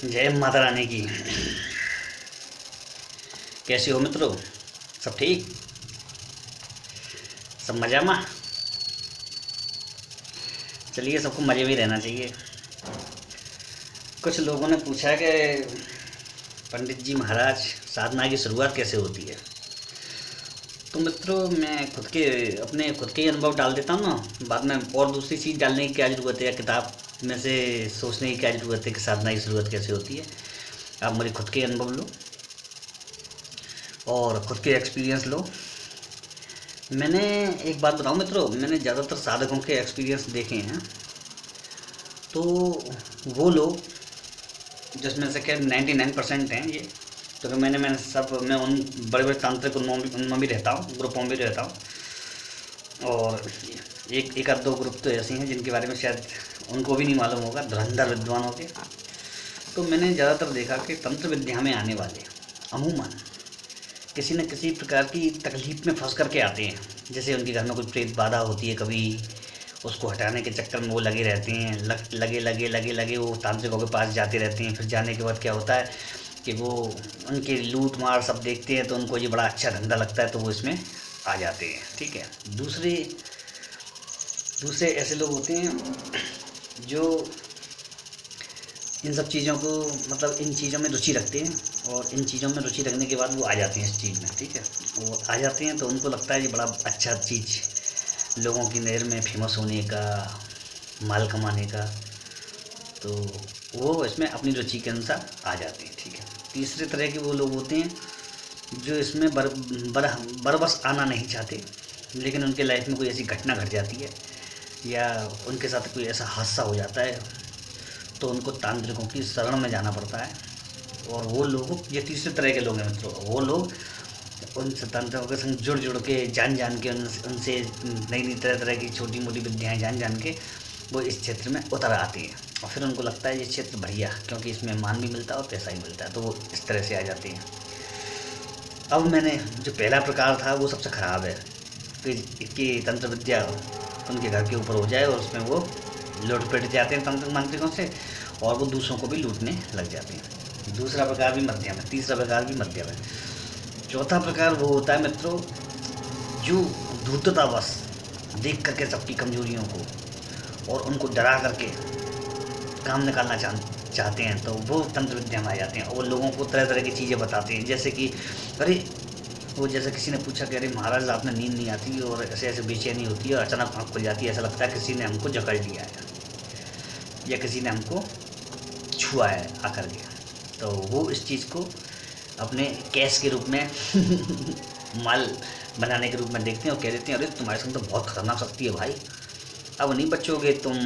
जय माता रानी की। कैसे हो मित्रों? सब ठीक? सब मजा में? चलिए, सबको मज़े में ही रहना चाहिए। कुछ लोगों ने पूछा कि पंडित जी महाराज, साधना की शुरुआत कैसे होती है। तो मित्रों, मैं अपने खुद के ही अनुभव डाल देता हूँ ना, बाद में और दूसरी चीज़ डालने की क्या ज़रूरत है, या किताब में से सोचने की क्या ज़रूरत है कि साधना की शुरुआत कैसे होती है। आप मेरे खुद के अनुभव लो और खुद के एक्सपीरियंस लो। मैंने एक बात बताऊं मित्रों, मैंने ज़्यादातर साधकों के एक्सपीरियंस देखे हैं। तो वो लोग जिसमें से क्या 99% हैं ये, तो मैं उन बड़े बड़े तांत्रिक उनमें भी रहता हूँ, ग्रुपों में भी रहता हूँ। और एक आध दो ग्रुप तो ऐसे हैं जिनके बारे में शायद उनको भी नहीं मालूम होगा, धुरंधर विद्वानों के। तो मैंने ज़्यादातर देखा कि तंत्र विद्या में आने वाले अमूमन किसी न किसी प्रकार की तकलीफ़ में फंस करके आते हैं। जैसे उनके घर में कोई प्रेत बाधा होती है, कभी उसको हटाने के चक्कर में वो लगे रहते हैं, लगे वो तांत्रिकों के पास जाते रहते हैं। फिर जाने के बाद क्या होता है कि वो उनके लूट मार सब देखते हैं, तो उनको ये बड़ा अच्छा धंधा लगता है, तो वो इसमें आ जाते हैं। ठीक है। दूसरे दूसरे ऐसे लोग होते हैं जो इन सब चीज़ों को, मतलब इन चीज़ों में रुचि रखते हैं, और इन चीज़ों में रुचि रखने के बाद वो आ जाते हैं इस चीज़ में। ठीक है। वो आ जाते हैं तो उनको लगता है ये बड़ा अच्छा चीज़, लोगों की नज़र में फेमस होने का, माल कमाने का, तो वो इसमें अपनी रुचि के अनुसार आ जाते हैं। ठीक है। तीसरे तरह के वो लोग होते हैं जो इसमें बरबस आना नहीं चाहते, लेकिन उनके लाइफ में कोई ऐसी घटना घट जाती है या उनके साथ कोई ऐसा हादसा हो जाता है, तो उनको तांत्रिकों की शरण में जाना पड़ता है। और वो लोग, ये तीसरे तरह के लोग हैं मित्रों, वो लोग उन तांत्रिकों के संग जुड़ के, जान के, उनसे नई तरह की छोटी मोटी विद्याएँ जान के वो इस क्षेत्र में उतर आती हैं। और फिर उनको लगता है ये क्षेत्र बढ़िया, क्योंकि इसमें मान भी मिलता है और पैसा ही मिलता है, तो वो इस तरह से आ जाते हैं। अब मैंने जो पहला प्रकार था वो सबसे ख़राब है कि तंत्र विद्या उनके घर के ऊपर हो जाए और उसमें वो लूट पिट जाते हैं तंत्र मंत्रिकों से, और वो दूसरों को भी लूटने लग जाते हैं। दूसरा प्रकार भी मध्यम है, तीसरा प्रकार भी मध्यम है। चौथा प्रकार वो होता है मित्रों जो धूर्ततावश देख करके सबकी कमजोरियों को और उनको डरा करके काम निकालना चाहते हैं, तो वो तंत्र विद्या में आ जाते हैं। और वो लोगों को तरह तरह की चीज़ें बताते हैं, जैसे कि जैसे किसी ने पूछा कि अरे महाराज, आपने नींद नहीं आती और ऐसे ऐसे बेचैनी होती है और अचानक आँख खुल जाती है, ऐसा लगता है किसी ने हमको जकड़ लिया है या किसी ने हमको छुआ है आकर के। तो वो इस चीज़ को अपने कैश के रूप में माल बनाने के रूप में देखते हैं और कह देते हैं, अरे तुम्हारे संग तो बहुत खतरनाक शक्ति है भाई, अब नहीं बचोगे तुम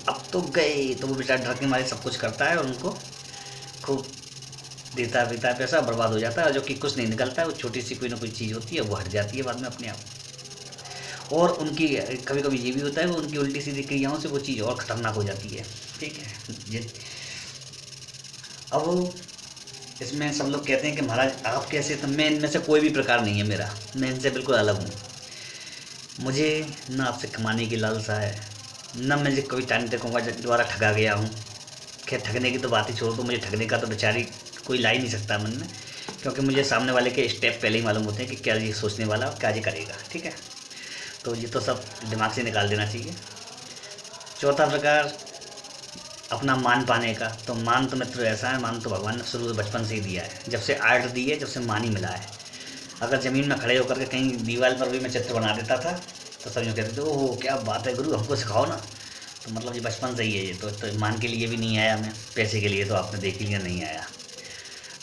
अब तो गए। तो वो बेचारा डर के मारे सब कुछ करता है और उनको खूब देता पीता है, पैसा बर्बाद हो जाता है, और जो कि कुछ नहीं निकलता है, वो छोटी सी कोई ना कोई चीज़ होती है वो हट जाती है बाद में अपने आप। और उनकी कभी कभी ये भी होता है वो उनकी उल्टी सीधी क्रियाओं से वो चीज़ और ख़तरनाक हो जाती है। ठीक है। अब इसमें सब लोग कहते हैं कि महाराज आप कैसे, तो मैं इनमें से कोई भी प्रकार नहीं है मेरा, मैं इनसे बिल्कुल अलग हूँ। मुझे ना आपसे कमाने की लालसा है, न मैं कभी तांत्रिकों का द्वारा ठगा गया हूँ। खैर, ठगने की तो बात ही छोड़ दो, मुझे ठगने का तो बेचारी कोई ला ही नहीं सकता मन में, क्योंकि मुझे सामने वाले के स्टेप पहले ही मालूम होते हैं कि क्या ये सोचने वाला और क्या ये करेगा। ठीक है। तो ये तो सब दिमाग से निकाल देना चाहिए। चौथा प्रकार अपना मान पाने का, तो मान तो मित्र ऐसा है, मान तो भगवान ने शुरू बचपन से ही दिया है, जब से आर्ट दी है, जब से मान ही मिला है। अगर ज़मीन में खड़े होकर के कहीं दीवार पर भी मैं चित्र बना देता था तो सब यूँ कहते थे, ओह क्या बात है गुरु, हमको सिखाओ ना। तो मतलब ये बचपन से ही है, ये तो मान के लिए भी नहीं आया मैं, पैसे के लिए तो आपने देख लिया नहीं आया।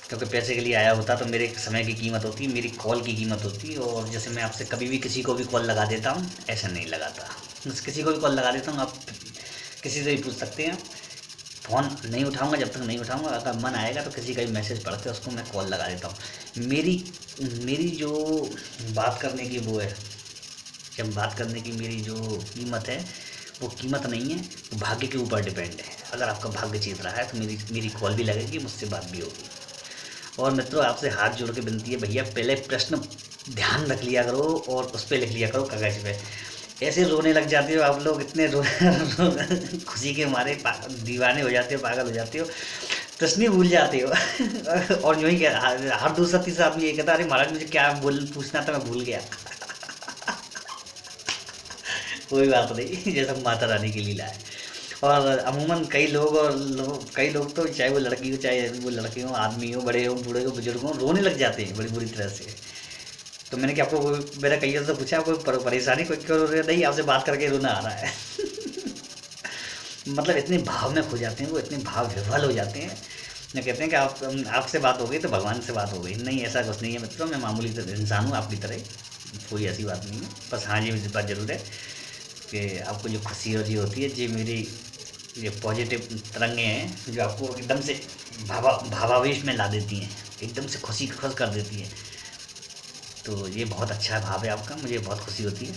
क्योंकि पैसे के लिए आया होता तो मेरे समय की कीमत होती, मेरी कॉल की कीमत होती। और जैसे मैं आपसे कभी भी किसी को भी कॉल लगा देता हूँ, ऐसा नहीं लगाता। किसी को भी कॉल लगा देता हूँ, आप किसी से भी पूछ सकते हैं, फ़ोन नहीं उठाऊंगा जब तक नहीं उठाऊंगा, अगर मन आएगा तो किसी का भी मैसेज पढ़ के उसको मैं कॉल लगा देता हूँ। मेरी जो बात करने की वो है, जब बात करने की मेरी जो कीमत है, वो कीमत नहीं है, वो भाग्य के ऊपर डिपेंड है। अगर आपका भाग्य जीत रहा है तो मेरी कॉल भी लगेगी, मुझसे बात भी होगी। और मित्रों, आपसे हाथ जोड़ के विनती है, भैया पहले प्रश्न ध्यान रख लिया करो और उस पर लिख लिया करो कागज पे। ऐसे रोने लग जाते हो आप लोग, इतने खुशी के मारे दीवाने हो जाते हो, पागल हो जाते हो। प्रश्न ही भूल जाते हो। और यूँ ही हर दूसरा तीसरा आदमी ये कहता, अरे महाराज मुझे क्या बोल पूछना था, मैं भूल गया। कोई बात नहीं, जैसा माता रानी की लीला है। और अमूमन कई लोग तो चाहे वो लड़की हो चाहे वो लड़की हो, आदमी हो, बड़े हो, बूढ़े हो, बुजुर्ग हो, रोने लग जाते हैं बड़ी बुरी तरह से। तो मैंने कि आपको मेरा कई से पूछा, आपको परेशानी कोई क्यों रो रही है? नहीं, आपसे बात करके रोना आ रहा है। मतलब इतने भाव में खो जाते हैं वो, इतने भाव विह्वल हो जाते हैं। मैं कहते हैं कि आपसे बात हो गई तो भगवान से बात हो गई। नहीं, ऐसा कुछ नहीं है मित्रों, मैं मामूली इंसान हूँ आपकी तरह, कोई ऐसी बात नहीं है। बस हाँ, ये बात ज़रूर है कि आपको जो खुशी और ये होती है, ये मेरी ये पॉजिटिव तरंगें हैं जो आपको एकदम से भावावेश में ला देती हैं, एकदम से खुश कर देती हैं। तो ये बहुत अच्छा भाव है आपका, मुझे बहुत खुशी होती है।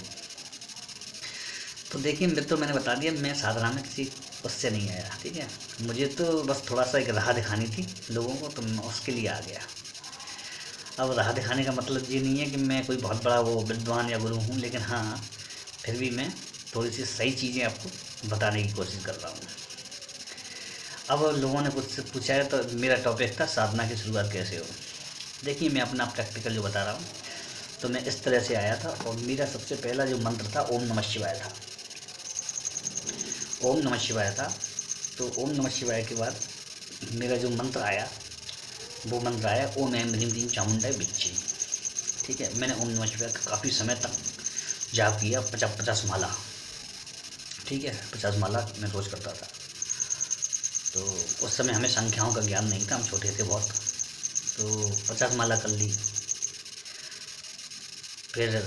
तो देखिए मित्रों, मैंने बता दिया, मैं साधना में किसी उससे नहीं आया, ठीक है। मुझे तो बस थोड़ा सा एक राह दिखानी थी लोगों को, तो मैं उसके लिए आ गया। अब राह दिखाने का मतलब ये नहीं है कि मैं कोई बहुत बड़ा वो विद्वान या गुरु हूँ, लेकिन हाँ फिर भी मैं थोड़ी सी सही चीज़ें आपको बताने की कोशिश कर रहा हूँ। अब लोगों ने मुझसे पूछा है, तो मेरा टॉपिक था साधना की शुरुआत कैसे हो। देखिए, मैं अपना प्रैक्टिकल जो बता रहा हूँ, तो मैं इस तरह से आया था। और मेरा सबसे पहला जो मंत्र था ओम नमः शिवाय था। ओम नमः शिवाय था। तो ओम नमः शिवाय के बाद मेरा जो मंत्र आया, वो मंत्र आया ओम ऐं ह्रीं क्लीं चामुंडाय विच्चे। ठीक है, मैंने ओम नमः शिवाय का काफ़ी समय तक जाप किया, 50 माला। ठीक है, 50 माला मैं रोज़ करता था। तो उस समय हमें संख्याओं का ज्ञान नहीं था, हम छोटे थे बहुत। तो 50 माला कर ली। फिर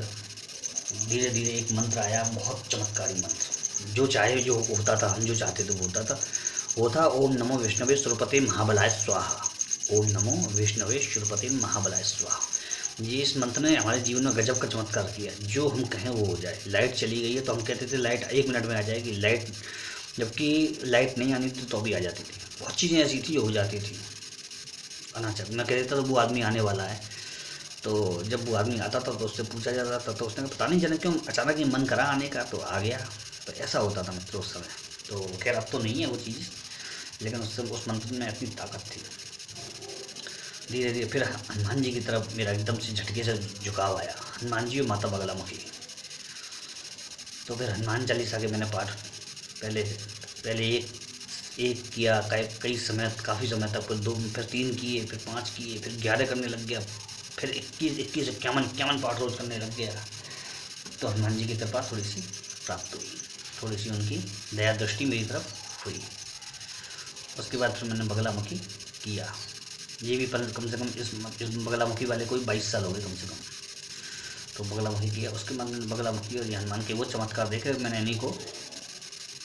धीरे धीरे एक मंत्र आया, बहुत चमत्कारी मंत्र, जो चाहे जो होता था, हम जो चाहते थे वो होता था। वो था ओम नमो विष्णवे सुरपते महाबलाय स्वाहा। ओम नमो विष्णवे सुरपते महाबलाय स्वाहा। ये इस मंत्र ने हमारे जीवन में गजब का चमत्कार किया। जो हम कहें वो हो जाए। लाइट चली गई है तो हम कहते थे लाइट 1 मिनट में आ जाएगी, लाइट, जबकि लाइट नहीं आनी थी तो भी आ जाती थी। बहुत चीज़ें ऐसी थी जो हो जाती थी अनाचक। मैं कहता था तो वो आदमी आने वाला है, तो जब वो आदमी आता था तो उससे पूछा जाता था, तो उसने पता नहीं जाने क्यों अचानक ही मन करा आने का, तो आ गया। तो ऐसा होता था मित्रों उस समय। तो खैर अब तो नहीं है वो चीज़, लेकिन उस मंत्र में इतनी ताकत थी। धीरे धीरे फिर हनुमान जी की तरफ मेरा एकदम से झटके से झुकाव आया। हनुमान जी और माता बगलामुखी। तो फिर हनुमान चालीसा के मैंने पाठ पहले एक किया, कई समय, काफ़ी समय तक, फिर 2, फिर 3 किए, फिर 5 किए, फिर 11 करने लग गया, फिर 21 51 पाठ रोज़ करने लग गया। तो हनुमान जी की कृपा थोड़ी सी प्राप्त हुई, थोड़ी सी उनकी दया दृष्टि मेरी तरफ हुई। उसके बाद फिर मैंने बगलामुखी किया। ये भी कम से कम इस बगलामुखी वाले को 22 साल हो गए कम से कम। तो बगलामुखी किया। उसके बाद मैंने बगलामुखी और हनुमान के वो चमत्कार देखे, मैंने इन्हीं को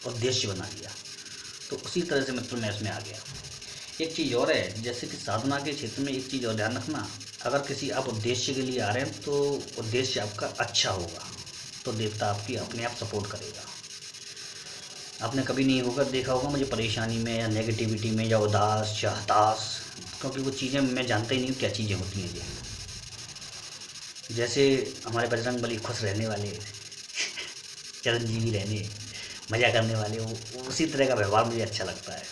उद्देश्य बना लिया। तो उसी तरह से मित्रों मैं इसमें आ गया। एक चीज़ और है, जैसे कि साधना के क्षेत्र में एक चीज़ और ध्यान रखना, अगर किसी आप उद्देश्य के लिए आ रहे हैं तो उद्देश्य आपका अच्छा होगा तो देवता आपकी अपने आप सपोर्ट करेगा। आपने कभी नहीं होगा देखा होगा मुझे परेशानी में या नेगेटिविटी में या उदास या हताश, क्योंकि वो चीज़ें मैं जानता ही नहीं क्या चीज़ें होती हैं। ये जैसे हमारे बजरंग बली खुश रहने वाले, चिरंजीवी रहने, मज़ा करने वाले, वो उसी तरह का व्यवहार मुझे अच्छा लगता है।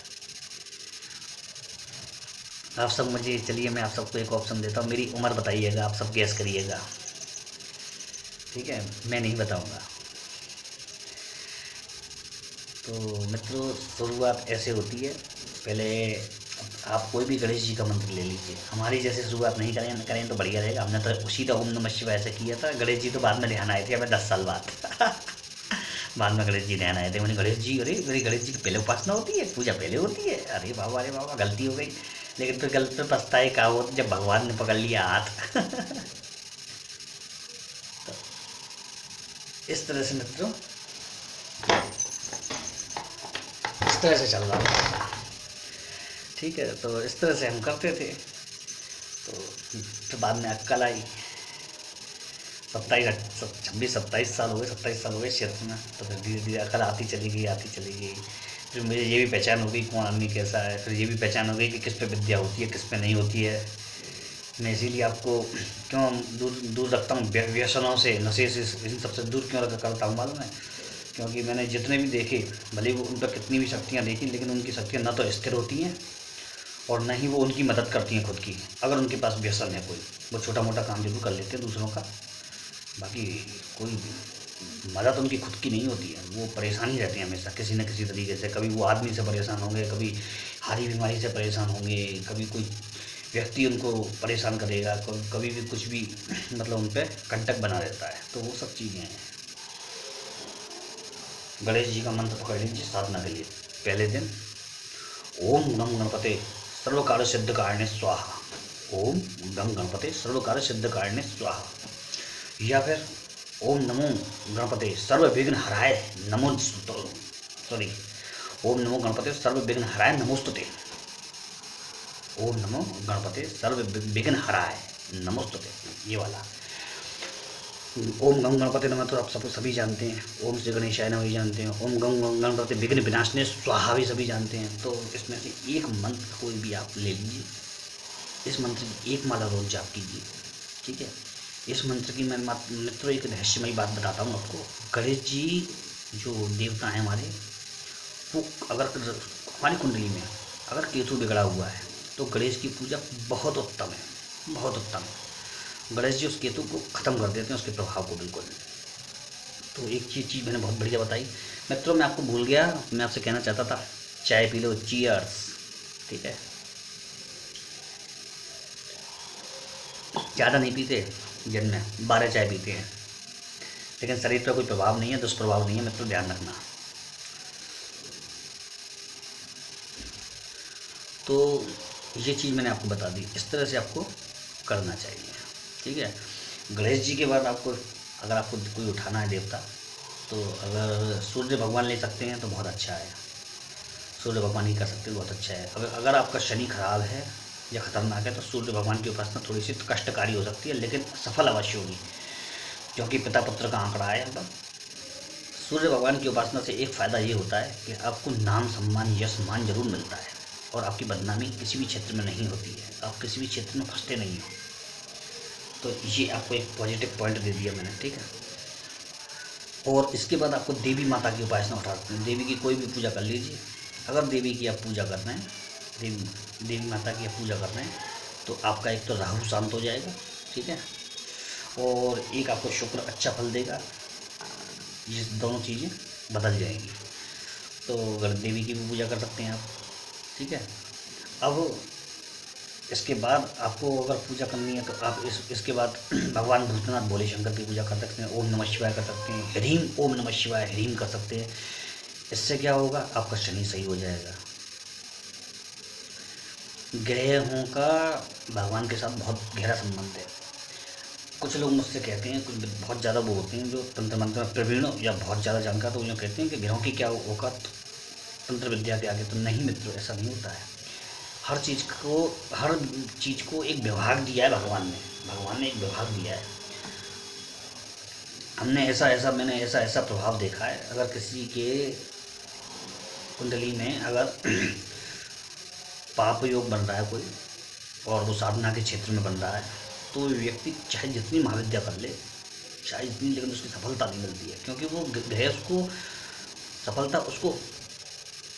आप सब मुझे, चलिए मैं आप सबको एक ऑप्शन देता हूँ, मेरी उम्र बताइएगा, आप सब गैस करिएगा, ठीक है, मैं नहीं बताऊँगा। तो मित्रों शुरुआत ऐसे होती है, पहले आप कोई भी गणेश जी का मंत्र ले लीजिए। हमारी जैसे शुरुआत नहीं करें तो बढ़िया रहेगा। हमने तो सीधा ओम नमः शिवाय ऐसे किया था। गणेश जी तो बाद में ध्यान आए थे, हमें 10 साल बाद में गणेश जी ध्यान आए थे। मैंने गणेश जी, अरे मेरी गणेश जी की पहले उपासना होती है, पूजा पहले होती है, अरे बाबा गलती हो गई। लेकिन फिर गलती पर पछताए का हो जब भगवान ने पकड़ लिया हाथ। तो इस तरह से मित्रों, इस तरह से चल रहा था, ठीक है। तो इस तरह से हम करते थे। तो फिर बाद में अक्कल आई, 27 साल हो गए, 27 साल हो गए क्षेत्र में। तो फिर धीरे धीरे अकल आती चली गई। फिर मुझे ये भी पहचान हो गई कौन आदमी कैसा है। फिर ये भी पहचान हो गई कि किस पे विद्या होती है, किस पे नहीं होती है। मैं इसीलिए आपको क्यों दूर रखता हूँ व्यसनों से, नशे से, इन सबसे दूर क्यों करता हूँ मालूम है? क्योंकि मैंने जितने भी देखे, भले वो उन पर कितनी भी शक्तियाँ देखी, लेकिन उनकी शक्तियाँ न तो स्थिर होती हैं और न ही वो उनकी मदद करती हैं खुद की। अगर उनके पास व्यसन है कोई, वो छोटा मोटा काम जरूर कर लेते हैं दूसरों का, बाकी कोई मदद उनकी खुद की नहीं होती है। वो परेशान ही रहते हैं हमेशा किसी न किसी तरीके से। कभी वो आदमी से परेशान होंगे, कभी हारी बीमारी से परेशान होंगे, कभी कोई व्यक्ति उनको परेशान करेगा, कभी भी कुछ भी मतलब उन पर कंटक बना रहता है। तो वो सब चीज़ें हैं। गणेश जी का मंत्र पकड़ लीजिए साधना के लिए। पहले दिन ओम गम गणपते सर्व कार्य सिद्ध कारणे स्वाहा, ओम गम गणपते सर्व कार्य सिद्ध कारणे स्वाहा, या फिर ओम नमो गणपते सर्व विघ्न हराय नमो सॉरी ओम नमो गणपते सर्व विघ्न हराय नमोस्तुते, ओम नमो गणपते सर्व विघ्न हराय नमोस्तुते, ये वाला। ओम गम गणपति नमः तो आप सब सभी जानते हैं, ओम श्री गणेशाय नमः भी जानते हैं, ओम गम गणपति विघ्न विनाशने स्वाहा भी सभी जानते हैं। तो इसमें से एक मंत्र कोई भी आप ले लीजिए, इस मंत्र की एक माला रोज जाप कीजिए, ठीक है। इस मंत्र की मैं मित्रों एक रहस्यमयी बात बताता हूँ आपको। गणेश जी जो देवता हैं हमारे, वो अगर हमारी कुंडली में अगर केतु बिगड़ा हुआ है तो गणेश की पूजा बहुत उत्तम है, बहुत उत्तम है। गणेश जी उस केतु को ख़त्म कर देते हैं, उसके प्रभाव को बिल्कुल। तो एक चीज़ मैंने बहुत बढ़िया बताई मित्रों। मैं आपको भूल गया, मैं आपसे कहना चाहता था, चाय पी लो, चीयर्स, ठीक है। ज़्यादा नहीं पीते, दिन में 12 चाय पीते हैं, लेकिन शरीर पर कोई प्रभाव नहीं है, दुष्प्रभाव नहीं है मित्रों, ध्यान रखना। तो ये चीज़ मैंने आपको बता दी, इस तरह से आपको करना चाहिए, ठीक है। गणेश जी के बाद आपको अगर आपको कोई उठाना है देवता, तो अगर सूर्य भगवान ले सकते हैं तो बहुत अच्छा है, सूर्य भगवान ही कर सकते हैं, बहुत अच्छा है। अगर आपका शनि खराब है या खतरनाक है तो सूर्य भगवान की उपासना थोड़ी सी कष्टकारी हो सकती है, लेकिन सफल अवश्य होगी, क्योंकि पिता पुत्र का आंकड़ा है। मतलब सूर्य भगवान की उपासना से एक फ़ायदा ये होता है कि आपको नाम सम्मान यश मान जरूर मिलता है, और आपकी बदनामी किसी भी क्षेत्र में नहीं होती है, आप किसी भी क्षेत्र में फंसते नहीं हो। तो ये आपको एक पॉजिटिव पॉइंट दे दिया मैंने, ठीक है। और इसके बाद आपको देवी माता की उपासना उठा सकते हैं, देवी की कोई भी पूजा कर लीजिए। अगर देवी की आप पूजा कर रहे हैं, देवी माता की आप पूजा कर रहे हैं, तो आपका एक तो राहु शांत हो जाएगा, ठीक है, और एक आपको शुक्र अच्छा फल देगा, ये दोनों चीज़ें बदल जाएंगी। तो अगर देवी की भी पूजा कर सकते हैं आप, ठीक है। अब इसके बाद आपको अगर पूजा करनी है तो आप इसके बाद भगवान भूतनाथ भोले शंकर की पूजा कर सकते हैं, ओम नमः शिवाय कर सकते हैं, ह्रीम ओम नमः शिवाय ह्रीम कर सकते हैं। इससे क्या होगा, आपका शनि सही हो जाएगा। ग्रहों का भगवान के साथ बहुत गहरा संबंध है। कुछ लोग मुझसे कहते हैं, कुछ बहुत ज़्यादा वो होते हैं जो तंत्र मंत्र में प्रवीण या बहुत ज़्यादा जानकार, तो वो कहते हैं कि ग्रहों की क्या औकात तंत्र विद्या के आगे। तो नहीं मित्रों, ऐसा नहीं होता है। हर चीज़ को एक विभाग दिया है भगवान ने एक विभाग दिया है। मैंने ऐसा प्रभाव देखा है। अगर किसी के कुंडली में अगर पाप योग बन रहा है कोई, और वो साधना के क्षेत्र में बन रहा है, तो व्यक्ति चाहे जितनी महाविद्या कर ले, चाहे जितनी, लेकिन उसकी सफलता नहीं मिलती है, क्योंकि वो ग्रह उसको सफलता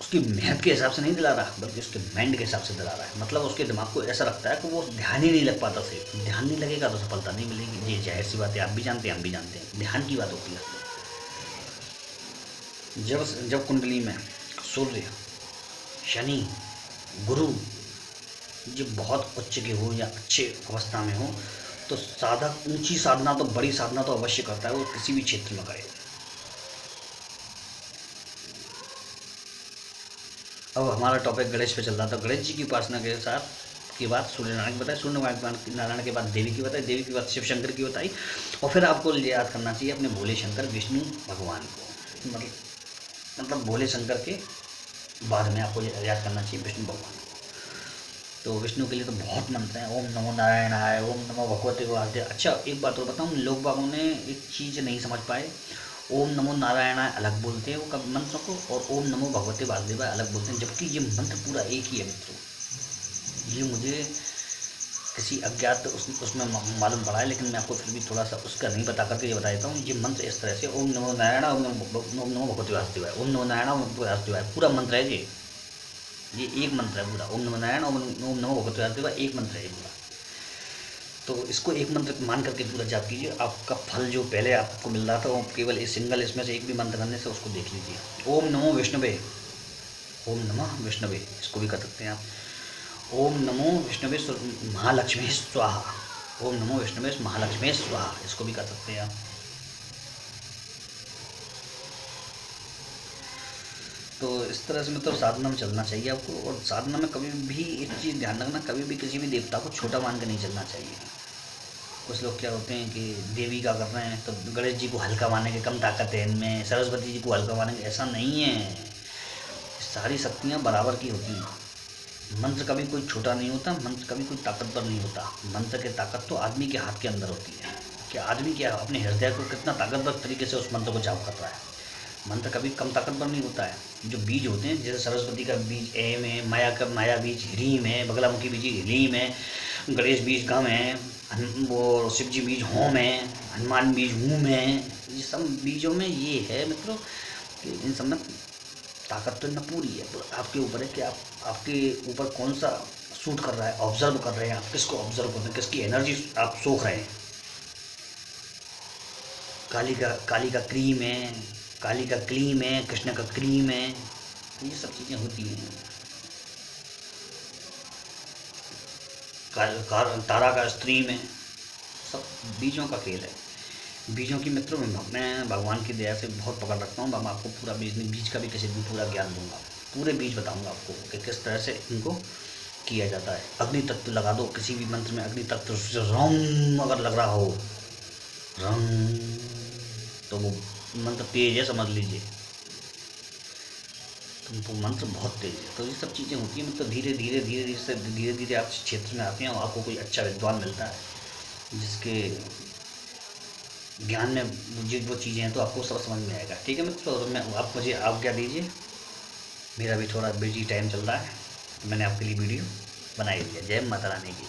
उसकी मेहनत के हिसाब से नहीं दिला रहा, बल्कि उसके माइंड के हिसाब से दिला रहा है। मतलब उसके दिमाग को ऐसा रखता है कि वो ध्यान ही नहीं लग पाता सही। ध्यान नहीं लगेगा तो सफलता नहीं मिलेगी, ये जाहिर सी बात है, आप भी जानते हैं, हम भी जानते हैं, ध्यान की बात होती है। जब कुंडली में सूर्य, शनि, गुरु जो बहुत उच्च के हो या अच्छे अवस्था में हो, तो साधक ऊंची साधना तो, बड़ी साधना तो अवश्य करता है, वो किसी भी क्षेत्र में करे। अब हमारा टॉपिक गणेश पे चल रहा था। गणेश जी की उपासना के साथ के बाद सूर्य नारायण की बताई, सूर्य नारायण के बाद देवी की बताई, देवी के बाद शिव शंकर की बताई, और फिर आपको याद करना चाहिए अपने भोले शंकर विष्णु भगवान को। मतलब भोले शंकर के बाद में आपको याद करना चाहिए विष्णु भगवान को। तो विष्णु के लिए तो बहुत मंत्र हैं, ओम नमो नारायणाय, ओम नमो भगवते वासुदेवाय। अच्छा एक बात और बताऊँ, लोग बागों ने एक चीज़ नहीं समझ पाए, ओम नमो नारायणाय अलग बोलते हैं वो कब मंत्र को, और ओम नमो भगवते वासुदेवाय अलग बोलते हैं, जबकि ये मंत्र पूरा एक ही है मित्रों। ये मुझे किसी अज्ञात उसमें मालूम पड़ा है, लेकिन मैं आपको फिर भी थोड़ा सा उसका नहीं बता करके ये बता देता हूँ। ये मंत्र इस तरह से, ओम नमो नारायण, ओम नमो भगवते वासुदेवाय, ओम नमो नारायण, ओम भगवते वासुदेवाय, पूरा मंत्र है ये। ये एक मंत्र है पूरा, ओम नमो नारायण, ओम नमो भगवते वासुदेवाय, एक मंत्र है ये पूरा। तो इसको एक मंत्र मान करके पूरा जाप कीजिए, आपका फल जो पहले आपको मिल रहा था वो केवल इस सिंगल इसमें से एक भी मंत्र करने से उसको देख लीजिए। ओम नमो विष्णुवे, ओम नमः विष्णुवे, इसको भी कर सकते हैं आप। ओम नमो विष्णुवे महालक्ष्मी स्वाहा, ओम नमो विष्णुवे महालक्ष्मी स्वाहा, इसको भी कर सकते हैं आप। तो इस तरह से मतलब साधना में चलना चाहिए आपको। और साधना में कभी भी एक चीज़ ध्यान रखना, कभी भी किसी भी देवता को छोटा मान के नहीं चलना चाहिए। कुछ लोग क्या होते हैं कि देवी का कर रहे हैं तो गणेश जी को हल्का मानेंगे, कम ताकत है इनमें, सरस्वती जी को हल्का मानेंगे, ऐसा नहीं है। सारी शक्तियाँ बराबर की होती हैं। मंत्र कभी कोई छोटा नहीं होता, मंत्र कभी कोई ताकतवर नहीं होता। मंत्र की ताकत तो आदमी के हाथ के अंदर होती है कि आदमी क्या अपने हृदय को कितना ताकतवर तरीके से उस मंत्र को जाप कर रहा है। मंत्र कभी कम ताकतवर नहीं होता है। जो बीज होते हैं, जैसे सरस्वती का बीज एम है, माया बीज ह्रीम है, बगलामुखी बीज ह्रीम है, गणेश बीज गम है, वो शिव जी बीज होम है, हनुमान बीज हूम है। ये सब बीजों में ये है मित्रों कि इन सब में ताकत तो न पूरी है। तो आपके ऊपर है कि आपके ऊपर कौन सा सूट कर रहा है, ऑब्जर्व कर रहे हैं आप, किसको ऑब्जर्व कर रहे हैं, किसकी एनर्जी आप सोख रहे हैं। काली का क्रीम है, काली का क्लीम है, कृष्ण का क्रीम है, ये सब चीज़ें होती हैं। तारा का स्त्रीम है, सब बीजों का खेल है। बीजों की मित्रों में मैं भगवान की दया से बहुत पकड़ रखता हूँ। मैं आपको पूरा बीज का भी किसी दिन पूरा ज्ञान दूंगा, पूरे बीज बताऊंगा आपको कि किस तरह से इनको किया जाता है। अग्नि तत्व लगा दो किसी भी मंत्र में, अग्नि तत्व रम अगर लग रहा हो, रम, तो वो मंत्र तेज है, समझ लीजिए। तो मंत्र बहुत तेज है। तो ये सब चीज़ें होती हैं। मतलब धीरे धीरे आप क्षेत्र में आते हैं और आपको कोई अच्छा विद्वान मिलता है जिसके ज्ञान में मुझे वो चीज़ें हैं तो आपको सब समझ में आएगा। ठीक है मित्रों, तो मैं आप मुझे आज्ञा दीजिए, मेरा भी थोड़ा बिजी टाइम चल रहा है, तो मैंने आपके लिए वीडियो बनाई दिया। जय माता रानी की।